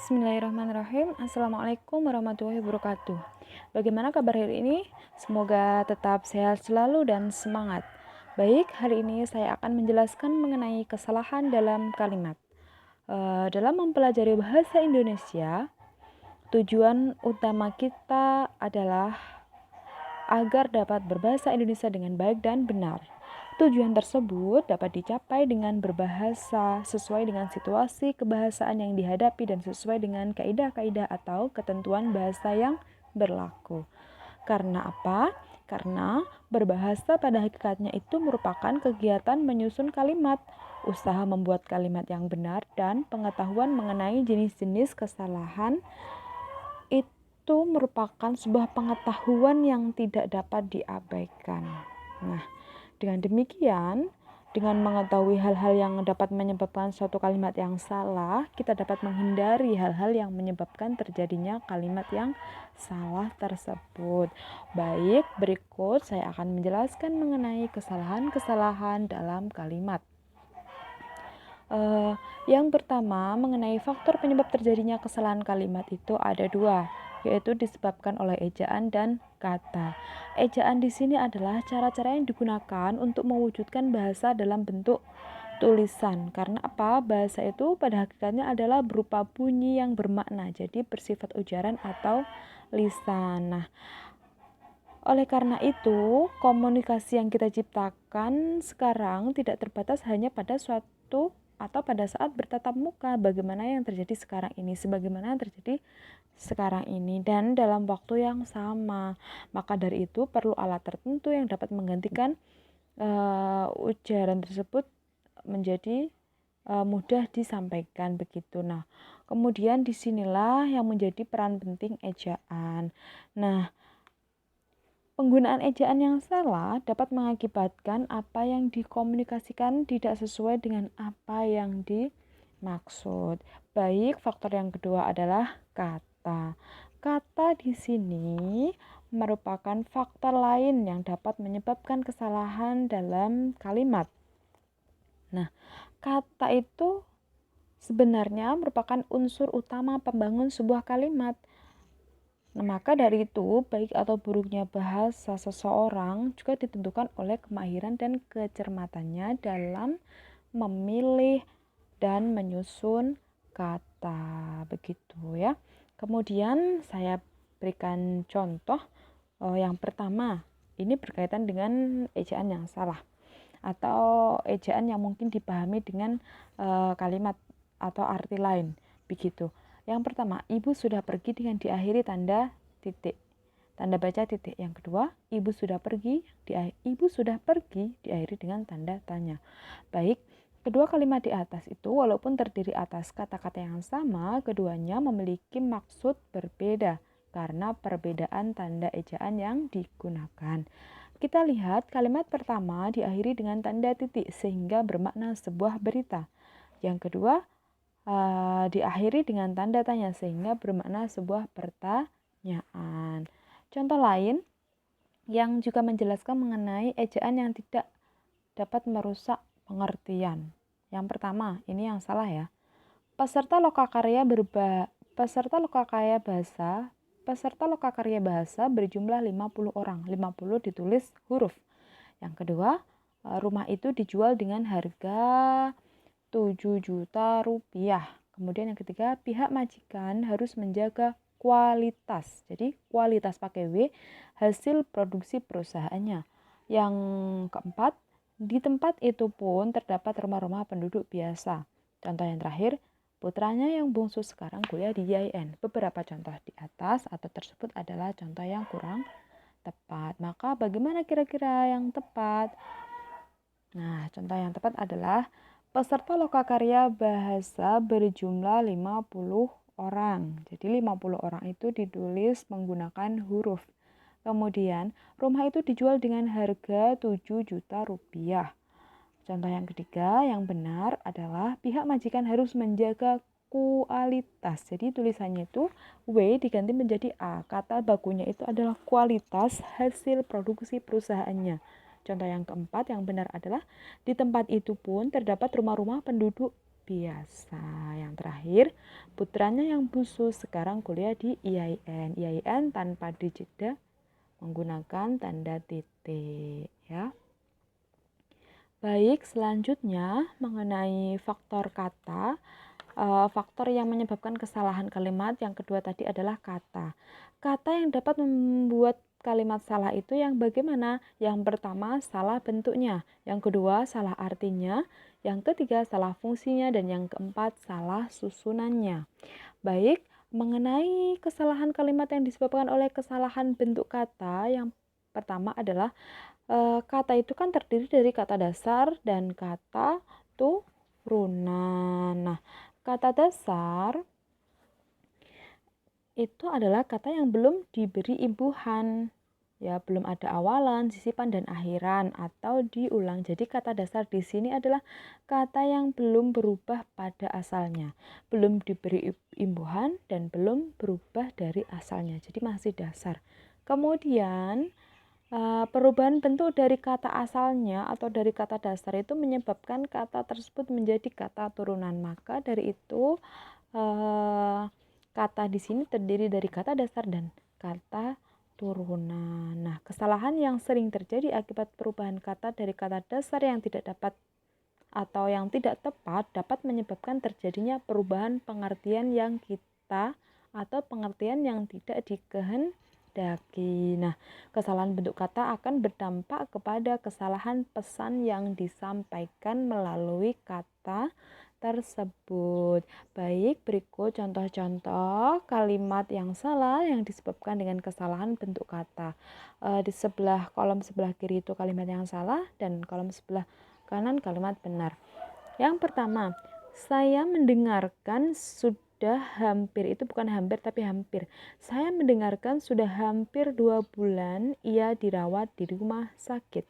Bismillahirrahmanirrahim. Assalamualaikum warahmatullahi wabarakatuh. Bagaimana kabar hari ini? Semoga tetap sehat selalu dan semangat. Baik, hari ini saya akan menjelaskan mengenai kesalahan dalam kalimat. Dalam mempelajari bahasa Indonesia, tujuan utama kita adalah agar dapat berbahasa Indonesia dengan baik dan benar. Tujuan tersebut dapat dicapai dengan berbahasa sesuai dengan situasi kebahasaan yang dihadapi dan sesuai dengan kaidah-kaidah atau ketentuan bahasa yang berlaku. Karena apa? Karena berbahasa pada hakikatnya itu merupakan kegiatan menyusun kalimat, usaha membuat kalimat yang benar, dan pengetahuan mengenai jenis-jenis kesalahan itu merupakan sebuah pengetahuan yang tidak dapat diabaikan. Nah, dengan demikian, dengan mengetahui hal-hal yang dapat menyebabkan suatu kalimat yang salah, kita dapat menghindari hal-hal yang menyebabkan terjadinya kalimat yang salah tersebut. Baik, berikut saya akan menjelaskan mengenai kesalahan-kesalahan dalam kalimat. Yang pertama, mengenai faktor penyebab terjadinya kesalahan kalimat itu ada dua, yaitu disebabkan oleh ejaan dan kata. Ejaan di sini adalah cara-cara yang digunakan untuk mewujudkan bahasa dalam bentuk tulisan. Karena apa? Bahasa itu pada hakikatnya adalah berupa bunyi yang bermakna, jadi bersifat ujaran atau lisan. Nah, oleh karena itu, komunikasi yang kita ciptakan sekarang tidak terbatas hanya pada suatu atau pada saat bertatap muka, bagaimana yang terjadi sekarang ini, sebagaimana yang terjadi sekarang ini, dan dalam waktu yang sama. Maka dari itu perlu alat tertentu yang dapat menggantikan ujaran tersebut menjadi mudah disampaikan begitu. Nah, kemudian disinilah yang menjadi peran penting ejaan. Nah, penggunaan ejaan yang salah dapat mengakibatkan apa yang dikomunikasikan tidak sesuai dengan apa yang dimaksud. Baik, faktor yang kedua adalah kata. Kata di sini merupakan faktor lain yang dapat menyebabkan kesalahan dalam kalimat. Nah, kata itu sebenarnya merupakan unsur utama pembangun sebuah kalimat. Nah, maka dari itu, baik atau buruknya bahasa seseorang juga ditentukan oleh kemahiran dan kecermatannya dalam memilih dan menyusun kata. Begitu ya. Kemudian saya berikan contoh yang pertama. Ini berkaitan dengan ejaan yang salah atau ejaan yang mungkin dipahami dengan kalimat atau arti lain. Begitu. Yang pertama, ibu sudah pergi dengan diakhiri tanda titik. Tanda baca titik. Yang kedua, ibu sudah pergi diakhiri dengan tanda tanya. Baik, kedua kalimat di atas itu walaupun terdiri atas kata-kata yang sama, keduanya memiliki maksud berbeda karena perbedaan tanda ejaan yang digunakan. Kita lihat kalimat pertama diakhiri dengan tanda titik sehingga bermakna sebuah berita. Yang kedua, diakhiri dengan tanda tanya sehingga bermakna sebuah pertanyaan. Contoh lain yang juga menjelaskan mengenai ejaan yang tidak dapat merusak pengertian. Yang pertama, ini yang salah ya. Peserta lokakarya bahasa berjumlah 50 orang. 50 ditulis huruf. Yang kedua, rumah itu dijual dengan harga 7 juta rupiah. Kemudian yang ketiga, pihak majikan harus menjaga kualitas. Jadi kualitas pakai W, hasil produksi perusahaannya. Yang keempat, di tempat itu pun terdapat rumah-rumah penduduk biasa. Contoh yang terakhir, putranya yang bungsu sekarang kuliah di IAIN. Beberapa contoh di atas atau tersebut adalah contoh yang kurang tepat. Maka bagaimana kira-kira yang tepat? Nah, contoh yang tepat adalah peserta lokakarya bahasa berjumlah 50 orang. Jadi 50 orang itu ditulis menggunakan huruf. Kemudian, rumah itu dijual dengan harga 7 juta rupiah. Contoh yang ketiga, yang benar adalah pihak majikan harus menjaga kualitas. Jadi tulisannya itu W diganti menjadi A. Kata bakunya itu adalah kualitas hasil produksi perusahaannya. Contoh yang keempat yang benar adalah di tempat itu pun terdapat rumah-rumah penduduk biasa. Yang terakhir, putranya yang busuk sekarang kuliah di IAIN. IAIN tanpa dijeda menggunakan tanda titik ya. Baik, selanjutnya mengenai faktor kata. Faktor yang menyebabkan kesalahan kalimat yang kedua tadi adalah kata. Kata yang dapat membuat kalimat salah itu yang bagaimana? Yang pertama, salah bentuknya. Yang kedua, salah artinya. Yang ketiga, salah fungsinya. Dan yang keempat, salah susunannya. Baik, mengenai kesalahan kalimat yang disebabkan oleh kesalahan bentuk kata, yang pertama adalah kata itu kan terdiri dari kata dasar dan kata turunan. Nah, kata dasar itu adalah kata yang belum diberi imbuhan. Ya, belum ada awalan, sisipan, dan akhiran atau diulang. Jadi kata dasar di sini adalah kata yang belum berubah pada asalnya, belum diberi imbuhan dan belum berubah dari asalnya. Jadi masih dasar. Kemudian perubahan bentuk dari kata asalnya atau dari kata dasar itu menyebabkan kata tersebut menjadi kata turunan. Maka dari itu kata di sini terdiri dari kata dasar dan kata turunan. Nah, kesalahan yang sering terjadi akibat perubahan kata dari kata dasar yang tidak dapat atau yang tidak tepat dapat menyebabkan terjadinya perubahan pengertian yang kita atau pengertian yang tidak dikehendaki. Nah, kesalahan bentuk kata akan berdampak kepada kesalahan pesan yang disampaikan melalui kata tersebut. Baik, berikut contoh-contoh kalimat yang salah yang disebabkan dengan kesalahan bentuk kata. Di kolom sebelah kiri itu kalimat yang salah dan kolom sebelah kanan kalimat benar. Yang pertama, saya mendengarkan sudah hampir, itu bukan hampir tapi hampir. Saya mendengarkan sudah hampir 2 bulan ia dirawat di rumah sakit.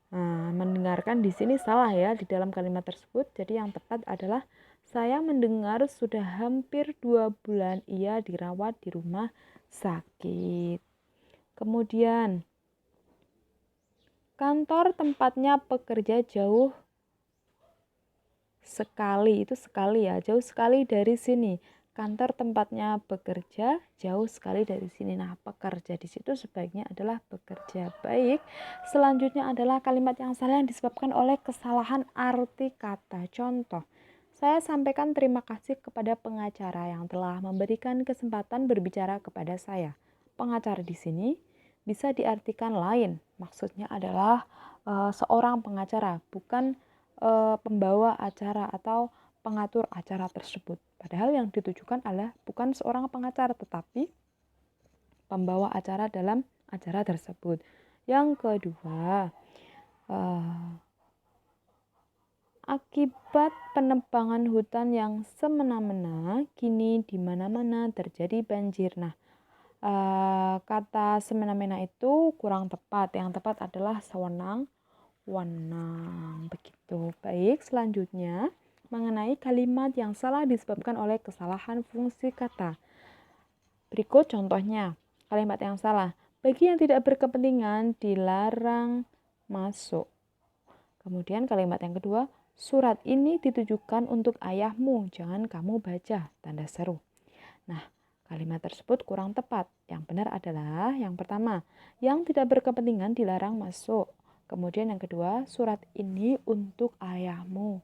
Nah, mendengarkan di sini salah ya di dalam kalimat tersebut. Jadi yang tepat adalah saya mendengar sudah hampir 2 bulan ia dirawat di rumah sakit. Kemudian, kantor tempatnya pekerja jauh sekali, itu sekali ya, jauh sekali dari sini. Kantor tempatnya bekerja jauh sekali dari sini. Nah, pekerja di situ sebaiknya adalah bekerja. Baik, selanjutnya adalah kalimat yang salah yang disebabkan oleh kesalahan arti kata. Contoh, saya sampaikan terima kasih kepada pengacara yang telah memberikan kesempatan berbicara kepada saya. Pengacara di sini bisa diartikan lain. Maksudnya adalah seorang pengacara, bukan pembawa acara atau pengatur acara tersebut. Padahal yang ditujukan adalah bukan seorang pengacara tetapi pembawa acara dalam acara tersebut. Yang kedua, akibat penebangan hutan yang semena-mena, kini di mana-mana terjadi banjir. Nah, kata semena-mena itu kurang tepat. Yang tepat adalah sewenang-wenang. Begitu. Baik, selanjutnya mengenai kalimat yang salah disebabkan oleh kesalahan fungsi kata. Berikut contohnya. Kalimat yang salah. Bagi yang tidak berkepentingan dilarang masuk. Kemudian kalimat yang kedua, surat ini ditujukan untuk ayahmu, jangan kamu baca, tanda seru. Nah, kalimat tersebut kurang tepat. Yang benar adalah yang pertama, yang tidak berkepentingan dilarang masuk. Kemudian yang kedua, surat ini untuk ayahmu,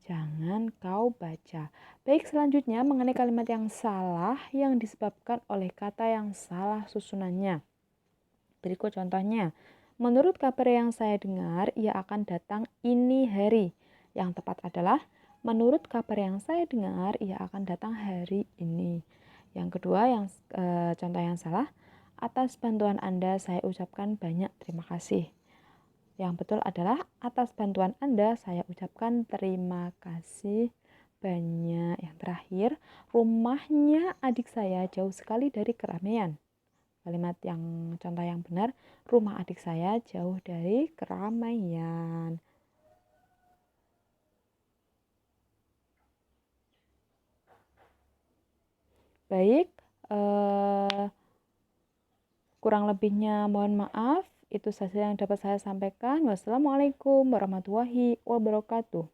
jangan kau baca. Baik, selanjutnya mengenai kalimat yang salah yang disebabkan oleh kata yang salah susunannya. Berikut contohnya. Menurut kabar yang saya dengar, ia akan datang ini hari. Yang tepat adalah, menurut kabar yang saya dengar, ia akan datang hari ini. Yang kedua, contoh yang salah, atas bantuan Anda saya ucapkan banyak terima kasih. Yang betul adalah atas bantuan Anda saya ucapkan terima kasih banyak. Yang terakhir, rumahnya adik saya jauh sekali dari keramaian. Contoh yang benar, rumah adik saya jauh dari keramaian. Baik, kurang lebihnya mohon maaf. Itu saja yang dapat saya sampaikan. Wassalamualaikum warahmatullahi wabarakatuh.